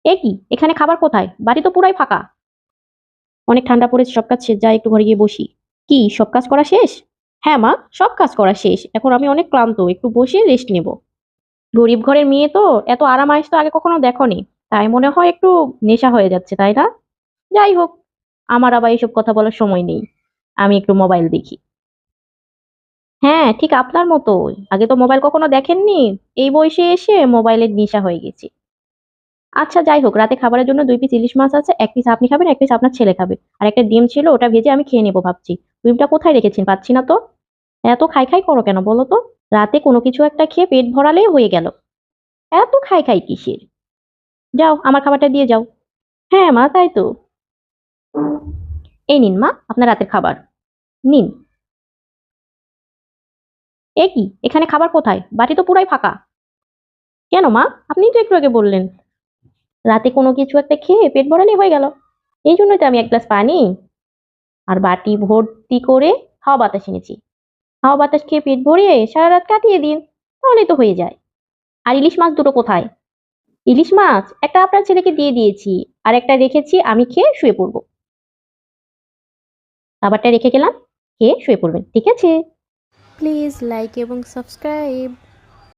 এ কি, এখানে খাবার কোথায়? বাড়ি তো পুরাই ফাঁকা। অনেক ঠান্ডা পড়েছে, সব কাজ শেষ, যাই একটু ঘরে গিয়ে বসি। কি, সব কাজ করা শেষ? হ্যাঁ মা, সব কাজ করা শেষ, এখন আমি অনেক ক্লান্ত, একটু বসে রেস্ট নেব। গরিব ঘরের মেয়ে তো, এত আরাম আয়েশ তো আগে কখনো দেখোনি, তাই মনে হয় একটু নেশা হয়ে যাচ্ছে, তাই না? যাই হোক, আমার আবার এসব কথা বলার সময় নেই, আমি একটু মোবাইল দেখি। হ্যাঁ, ঠিক আপনার মতোই, আগে তো মোবাইল কখনো দেখেননি, এই বয়সে এসে মোবাইলের নেশা হয়ে গেছি। আচ্ছা যাই হোক, রাতে খাবারের জন্য 2 পিস ইলিশ মাছ আছে, 1 পিস আপনি খাবেন, 1 পিস আপনার ছেলে খাবে। আর একটা ডিম ছিল, ওটা ভেজে আমি খেয়ে নেবো ভাবছি। ডিমটা কোথায় রেখেছেন, পাচ্ছি না তো। এত খাই খাই করো কেন বলো তো? রাতে কোনো কিছু একটা খেয়ে পেট ভরালেই হয়ে গেল। এত খাই খাই কিসের? যাও আমার খাবারটা দিয়ে যাও। হ্যাঁ মা, তাই তো। এই নিন মা, আপনার রাতের খাবার নিন। এ কি, এখানে খাবার কোথায়? বাড়ি তো পুরাই ফাঁকা। কেন মা, আপনি তো একটু আগে বললেন রাতে কোনো কিছু একটা খেয়ে পেট ভরালেই হয়ে গেল। এই জন্যই তো আমি 1 গ্লাস পানি আর বাটি ভর্তি করে হাওয়া বাতাস এনেছি। হাওয়া বাতাস খেয়ে পেট ভরিয়ে সারা রাত কাটিয়ে দিন, তাহলেই তো হয়ে যায়। আর ইলিশ মাছ দুটো কোথায়? ইলিশ মাছ একটা আপনার ছেলেকে দিয়ে দিয়েছি, আর একটা রেখেছি, আমি খেয়ে শুয়ে পড়বো। খাবারটা রেখে গেলাম, খেয়ে শুয়ে পড়বেন, ঠিক আছে? প্লিজ লাইক এবং সাবস্ক্রাইব।